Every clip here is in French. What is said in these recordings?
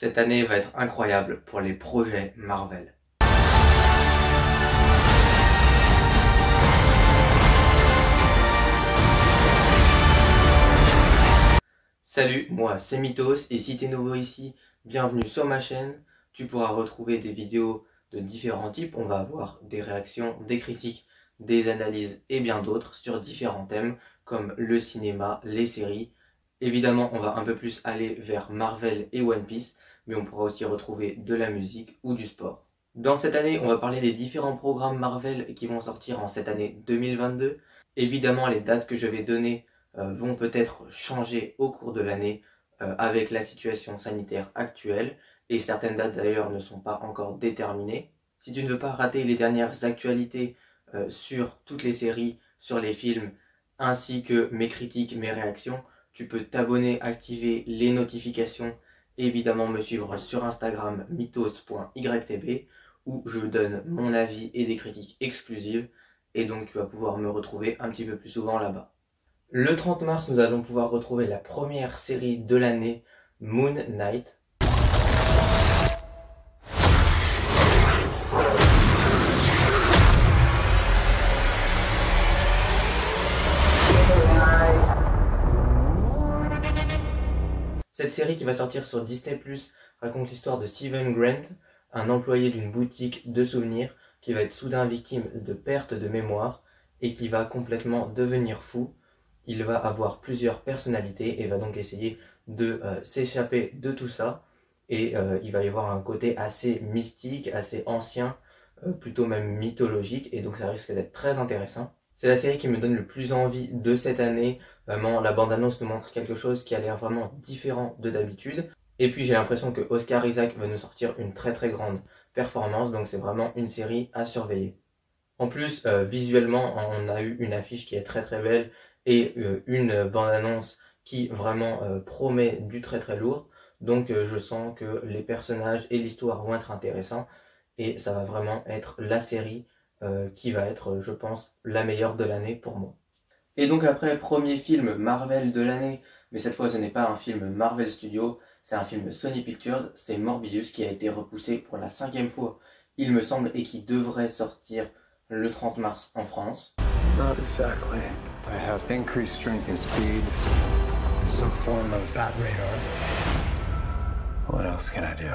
Cette année va être incroyable pour les projets Marvel. Salut, moi c'est Mythos et si t'es nouveau ici, bienvenue sur ma chaîne. Tu pourras retrouver des vidéos de différents types. On va avoir des réactions, des critiques, des analyses et bien d'autres sur différents thèmes comme le cinéma, les séries. Évidemment, on va un peu plus aller vers Marvel et One Piece, mais on pourra aussi retrouver de la musique ou du sport. Dans cette année, on va parler des différents programmes Marvel qui vont sortir en cette année 2022. Évidemment, les dates que je vais donner vont peut-être changer au cours de l'année avec la situation sanitaire actuelle et certaines dates d'ailleurs ne sont pas encore déterminées. Si tu ne veux pas rater les dernières actualités sur toutes les séries, sur les films, ainsi que mes critiques, mes réactions, tu peux t'abonner, activer les notifications, et évidemment me suivre sur Instagram mythos.ytb où je donne mon avis et des critiques exclusives et donc tu vas pouvoir me retrouver un petit peu plus souvent là-bas. Le 30 mars, nous allons pouvoir retrouver la première série de l'année, Moon Knight. Cette série qui va sortir sur Disney+, raconte l'histoire de Steven Grant, un employé d'une boutique de souvenirs qui va être soudain victime de perte de mémoire et qui va complètement devenir fou. Il va avoir plusieurs personnalités et va donc essayer de s'échapper de tout ça. Et il va y avoir un côté assez mystique, assez ancien, plutôt même mythologique, et donc ça risque d'être très intéressant. C'est la série qui me donne le plus envie de cette année. Vraiment, la bande-annonce nous montre quelque chose qui a l'air vraiment différent de d'habitude. Et puis j'ai l'impression que Oscar Isaac va nous sortir une très très grande performance, donc c'est vraiment une série à surveiller. En plus, visuellement, on a eu une affiche qui est très très belle et une bande-annonce qui vraiment promet du très très lourd. Donc je sens que les personnages et l'histoire vont être intéressants et ça va vraiment être la série qui va être, je pense, la meilleure de l'année pour moi. Et donc après, premier film Marvel de l'année, mais cette fois ce n'est pas un film Marvel Studios, c'est un film Sony Pictures, c'est Morbius qui a été repoussé pour la 5e fois, il me semble, et qui devrait sortir le 30 mars en France. Not exactly. I have increased strength and speed, some form of bat radar. What else can I do?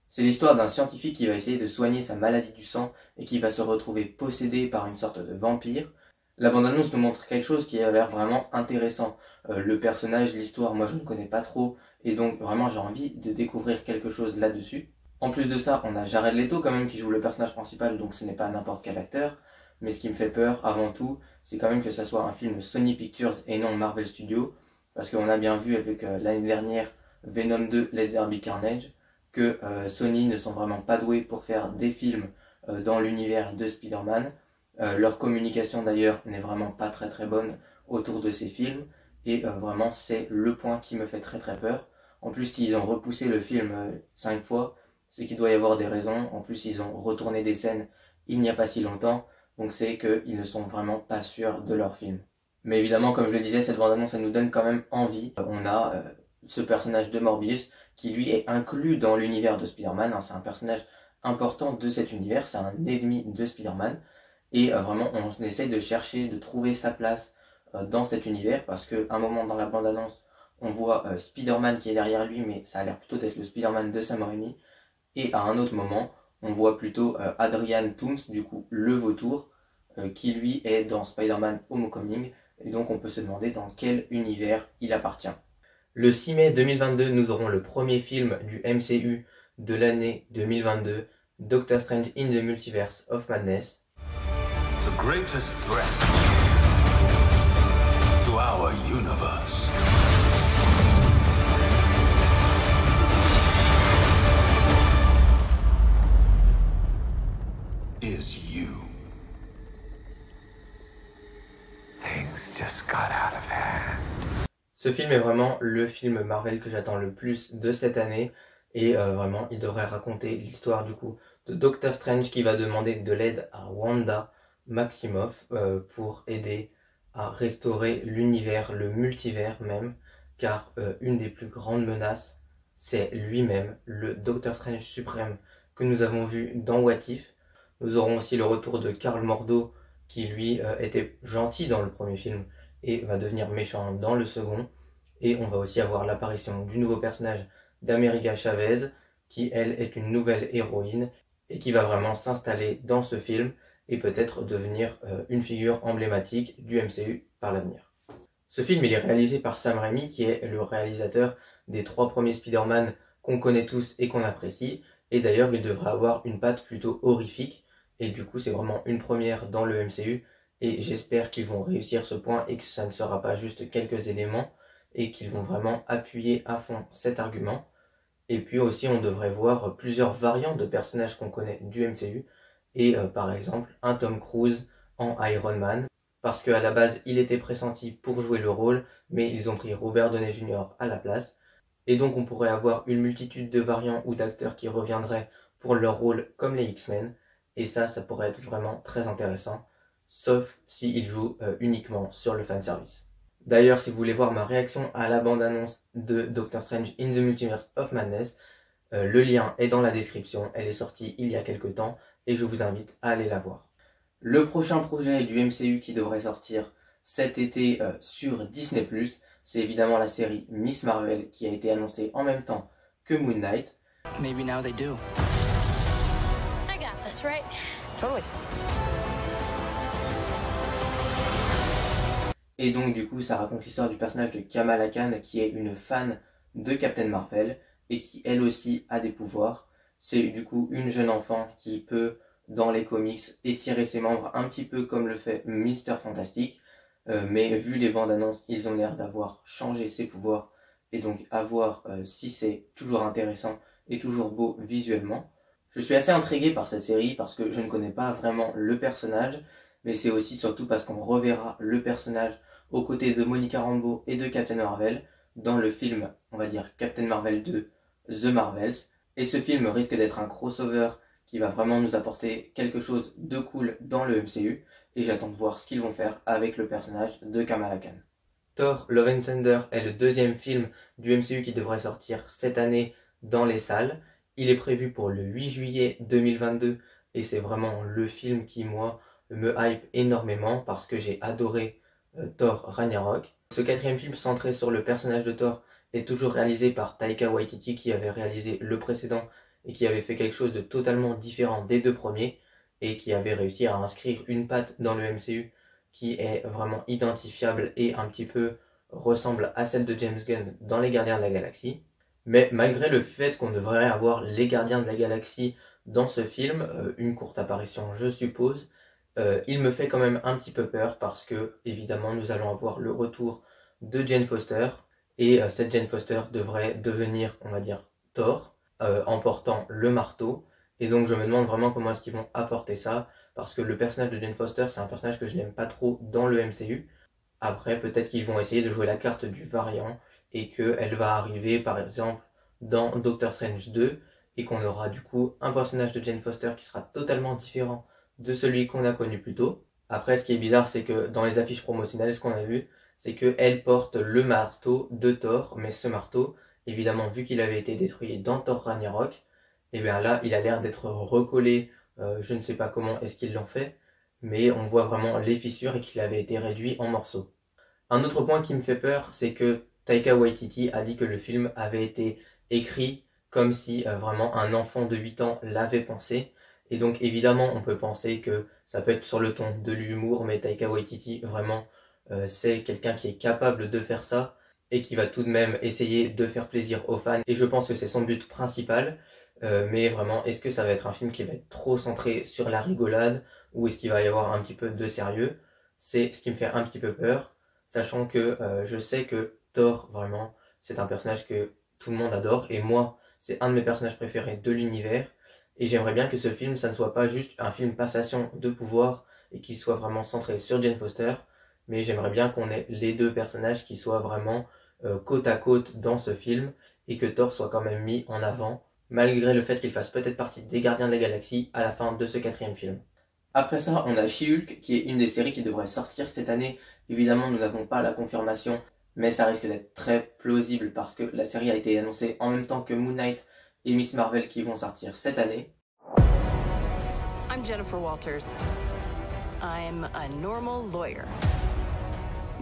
C'est l'histoire d'un scientifique qui va essayer de soigner sa maladie du sang et qui va se retrouver possédé par une sorte de vampire. La bande-annonce nous montre quelque chose qui a l'air vraiment intéressant. Le personnage, l'histoire, moi je ne connais pas trop et donc vraiment j'ai envie de découvrir quelque chose là-dessus. En plus de ça, on a Jared Leto quand même qui joue le personnage principal, donc ce n'est pas n'importe quel acteur. Mais ce qui me fait peur avant tout, c'est quand même que ça soit un film Sony Pictures et non Marvel Studios. Parce qu'on a bien vu avec l'année dernière Venom 2, Let There Be Carnage, que Sony ne sont vraiment pas doués pour faire des films dans l'univers de Spider-Man. Leur communication d'ailleurs n'est vraiment pas très très bonne autour de ces films. Et vraiment c'est le point qui me fait très très peur. En plus s'ils ont repoussé le film 5 fois, c'est qu'il doit y avoir des raisons. En plus ils ont retourné des scènes il n'y a pas si longtemps. Donc c'est qu'ils ne sont vraiment pas sûrs de leur film. Mais évidemment, comme je le disais, cette bande-annonce, ça nous donne quand même envie. On a ce personnage de Morbius qui lui est inclus dans l'univers de Spider-Man. C'est un personnage important de cet univers, c'est un ennemi de Spider-Man. Et vraiment, on essaye de chercher, de trouver sa place dans cet univers. Parce qu'à un moment dans la bande-annonce, on voit Spider-Man qui est derrière lui, mais ça a l'air plutôt d'être le Spider-Man de Sam Raimi. Et à un autre moment, on voit plutôt Adrian Toomes, du coup le vautour, qui lui est dans Spider-Man Homecoming, et donc on peut se demander dans quel univers il appartient. Le 6 mai 2022, nous aurons le premier film du MCU de l'année 2022, Doctor Strange in the Multiverse of Madness. The greatest threat to our universe is you. Things just got out of hand. Ce film est vraiment le film Marvel que j'attends le plus de cette année et vraiment il devrait raconter l'histoire du coup de Doctor Strange qui va demander de l'aide à Wanda Maximoff pour aider à restaurer l'univers, le multivers même, car une des plus grandes menaces c'est lui-même, le Docteur Strange suprême que nous avons vu dans What If. Nous aurons aussi le retour de Karl Mordo, qui lui était gentil dans le premier film et va devenir méchant dans le second. Et on va aussi avoir l'apparition du nouveau personnage d'América Chavez, qui elle est une nouvelle héroïne et qui va vraiment s'installer dans ce film et peut-être devenir une figure emblématique du MCU par l'avenir. Ce film il est réalisé par Sam Raimi, qui est le réalisateur des 3 premiers Spider-Man qu'on connaît tous et qu'on apprécie, et d'ailleurs il devrait avoir une patte plutôt horrifique, et du coup c'est vraiment une première dans le MCU, et j'espère qu'ils vont réussir ce point et que ça ne sera pas juste quelques éléments, et qu'ils vont vraiment appuyer à fond cet argument. Et puis aussi on devrait voir plusieurs variantes de personnages qu'on connaît du MCU, et par exemple un Tom Cruise en Iron Man, parce qu'à la base il était pressenti pour jouer le rôle, mais ils ont pris Robert Downey Jr. à la place, et donc on pourrait avoir une multitude de variants ou d'acteurs qui reviendraient pour leur rôle comme les X-Men, et ça pourrait être vraiment très intéressant, sauf s'ils jouent uniquement sur le fanservice. D'ailleurs, si vous voulez voir ma réaction à la bande-annonce de Doctor Strange in the Multiverse of Madness, le lien est dans la description, elle est sortie il y a quelques temps, et je vous invite à aller la voir. Le prochain projet du MCU qui devrait sortir cet été sur Disney+, c'est évidemment la série Miss Marvel qui a été annoncée en même temps que Moon Knight. Maybe now they do. I got this, right? Totally. Et donc du coup ça raconte l'histoire du personnage de Kamala Khan, qui est une fan de Captain Marvel et qui elle aussi a des pouvoirs. C'est du coup une jeune enfant qui peut dans les comics étirer ses membres un petit peu comme le fait Mister Fantastic, mais vu les bandes annonces ils ont l'air d'avoir changé ses pouvoirs, et donc à voir si c'est toujours intéressant et toujours beau visuellement. Je suis assez intrigué par cette série parce que je ne connais pas vraiment le personnage, mais c'est aussi surtout parce qu'on reverra le personnage aux côtés de Monica Rambeau et de Captain Marvel dans le film, on va dire Captain Marvel 2, The Marvels, et ce film risque d'être un crossover qui va vraiment nous apporter quelque chose de cool dans le MCU, et j'attends de voir ce qu'ils vont faire avec le personnage de Kamala Khan. Thor Love and Thunder est le deuxième film du MCU qui devrait sortir cette année dans les salles. Il est prévu pour le 8 juillet 2022 et c'est vraiment le film qui, moi, me hype énormément parce que j'ai adoré Thor Ragnarok. Ce 4e film centré sur le personnage de Thor est toujours réalisé par Taika Waititi, qui avait réalisé le précédent et qui avait fait quelque chose de totalement différent des 2 premiers et qui avait réussi à inscrire une patte dans le MCU qui est vraiment identifiable et un petit peu ressemble à celle de James Gunn dans Les Gardiens de la Galaxie. Mais malgré le fait qu'on devrait avoir les Gardiens de la Galaxie dans ce film, une courte apparition je suppose, il me fait quand même un petit peu peur parce que évidemment nous allons avoir le retour de Jane Foster, et cette Jane Foster devrait devenir, on va dire, Thor, en portant le marteau, et donc je me demande vraiment comment est-ce qu'ils vont apporter ça, parce que le personnage de Jane Foster c'est un personnage que je n'aime pas trop dans le MCU. Après peut-être qu'ils vont essayer de jouer la carte du variant et qu'elle va arriver par exemple dans Doctor Strange 2 et qu'on aura du coup un personnage de Jane Foster qui sera totalement différent de celui qu'on a connu plus tôt. Après ce qui est bizarre c'est que dans les affiches promotionnelles ce qu'on a vu c'est qu'elle porte le marteau de Thor, mais ce marteau évidemment vu qu'il avait été détruit dans Thor Ragnarok, et bien là il a l'air d'être recollé, je ne sais pas comment est-ce qu'ils l'ont fait, mais on voit vraiment les fissures et qu'il avait été réduit en morceaux. Un autre point qui me fait peur, c'est que Taika Waititi a dit que le film avait été écrit comme si vraiment un enfant de 8 ans l'avait pensé, et donc évidemment on peut penser que ça peut être sur le ton de l'humour, mais Taika Waititi vraiment c'est quelqu'un qui est capable de faire ça et qui va tout de même essayer de faire plaisir aux fans, et je pense que c'est son but principal. Mais vraiment, est-ce que ça va être un film qui va être trop centré sur la rigolade ou est-ce qu'il va y avoir un petit peu de sérieux? C'est ce qui me fait un petit peu peur, sachant que je sais que Thor, vraiment, c'est un personnage que tout le monde adore, et moi, c'est un de mes personnages préférés de l'univers, et j'aimerais bien que ce film, ça ne soit pas juste un film passation de pouvoir et qu'il soit vraiment centré sur Jane Foster, mais j'aimerais bien qu'on ait les 2 personnages qui soient vraiment côte à côte dans ce film, et que Thor soit quand même mis en avant, malgré le fait qu'il fasse peut-être partie des Gardiens de la Galaxie à la fin de ce 4e film. Après ça, on a She-Hulk, qui est une des séries qui devrait sortir cette année. Évidemment, nous n'avons pas la confirmation mais ça risque d'être très plausible parce que la série a été annoncée en même temps que Moon Knight et Miss Marvel qui vont sortir cette année. I'm Jennifer Walters. I'm a normal lawyer.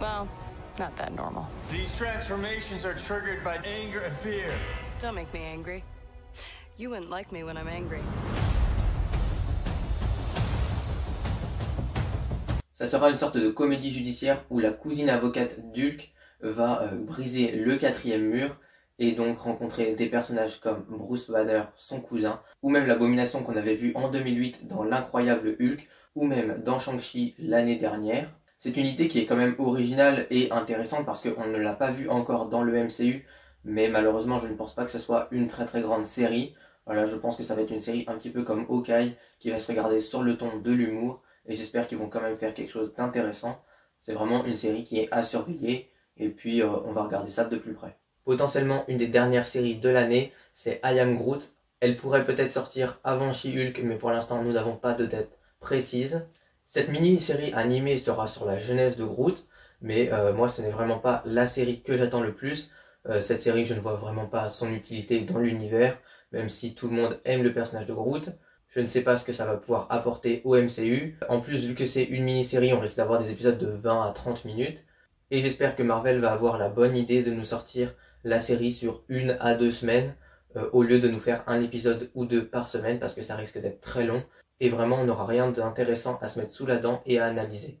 Well, not that normal. These transformations are triggered by anger and fear. Don't make me angry. You wouldn't like me when I'm angry. Ça sera une sorte de comédie judiciaire où la cousine avocate d'Hulk va briser le 4e mur et donc rencontrer des personnages comme Bruce Banner, son cousin, ou même l'Abomination qu'on avait vu en 2008 dans l'incroyable Hulk, ou même dans Shang-Chi l'année dernière. C'est une idée qui est quand même originale et intéressante parce qu'on ne l'a pas vue encore dans le MCU, mais malheureusement je ne pense pas que ce soit une très très grande série. Voilà, je pense que ça va être une série un petit peu comme Hawkeye, qui va se regarder sur le ton de l'humour, et j'espère qu'ils vont quand même faire quelque chose d'intéressant. C'est vraiment une série qui est à surveiller, et puis on va regarder ça de plus près. Potentiellement une des dernières séries de l'année, c'est I Am Groot. Elle pourrait peut-être sortir avant She-Hulk, mais pour l'instant nous n'avons pas de date précise. Cette mini-série animée sera sur la jeunesse de Groot, mais moi ce n'est vraiment pas la série que j'attends le plus. Cette série, je ne vois vraiment pas son utilité dans l'univers, même si tout le monde aime le personnage de Groot. Je ne sais pas ce que ça va pouvoir apporter au MCU. En plus, vu que c'est une mini-série, on risque d'avoir des épisodes de 20 à 30 minutes. Et j'espère que Marvel va avoir la bonne idée de nous sortir la série sur 1 à 2 semaines, au lieu de nous faire un épisode ou 2 par semaine, parce que ça risque d'être très long. Et vraiment, on n'aura rien d'intéressant à se mettre sous la dent et à analyser.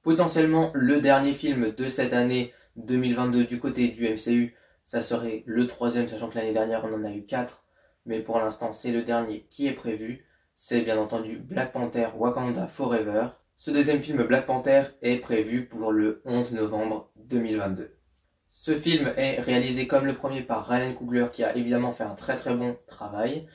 Potentiellement, le dernier film de cette année 2022 du côté du MCU, ça serait le 3e, sachant que l'année dernière on en a eu 4, mais pour l'instant c'est le dernier qui est prévu. C'est bien entendu Black Panther Wakanda Forever. Ce deuxième film Black Panther est prévu pour le 11 novembre 2022. Ce film est réalisé comme le premier par Ryan Coogler, qui a évidemment fait un très très bon travail,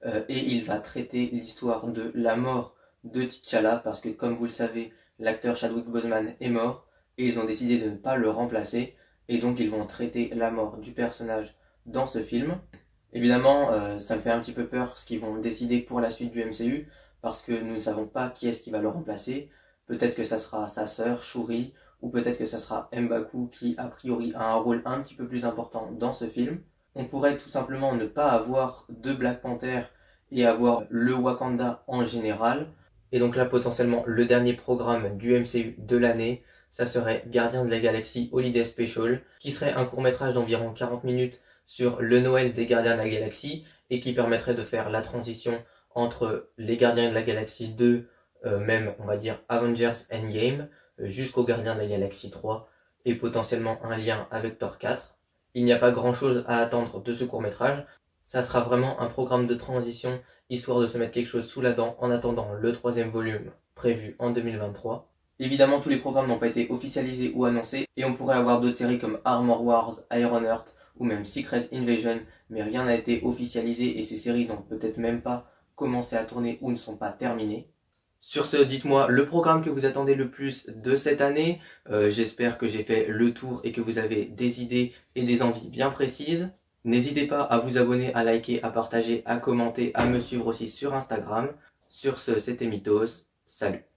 et il va traiter l'histoire de la mort de T'Challa, parce que comme vous le savez, l'acteur Chadwick Boseman est mort, et ils ont décidé de ne pas le remplacer, et donc ils vont traiter la mort du personnage dans ce film. Évidemment, ça me fait un petit peu peur ce qu'ils vont décider pour la suite du MCU, parce que nous ne savons pas qui est-ce qui va le remplacer. Peut-être que ça sera sa sœur, Shuri, ou peut-être que ça sera M'Baku, qui a priori a un rôle un petit peu plus important dans ce film. On pourrait tout simplement ne pas avoir de Black Panther et avoir le Wakanda en général. Et donc là, potentiellement, le dernier programme du MCU de l'année, ça serait Gardiens de la Galaxie Holiday Special, qui serait un court-métrage d'environ 40 minutes sur le Noël des Gardiens de la Galaxie, et qui permettrait de faire la transition entre les Gardiens de la Galaxie 2, même on va dire Avengers Endgame, jusqu'aux Gardiens de la Galaxie 3, et potentiellement un lien avec Thor 4. Il n'y a pas grand chose à attendre de ce court-métrage. Ça sera vraiment un programme de transition, histoire de se mettre quelque chose sous la dent en attendant le 3e volume prévu en 2023. Évidemment, tous les programmes n'ont pas été officialisés ou annoncés, et on pourrait avoir d'autres séries comme Armor Wars, Ironheart, ou même Secret Invasion, mais rien n'a été officialisé, et ces séries n'ont peut-être même pas commencé à tourner ou ne sont pas terminées. Sur ce, dites-moi le programme que vous attendez le plus de cette année. J'espère que j'ai fait le tour et que vous avez des idées et des envies bien précises. N'hésitez pas à vous abonner, à liker, à partager, à commenter, à me suivre aussi sur Instagram. Sur ce, c'était Mythos. Salut!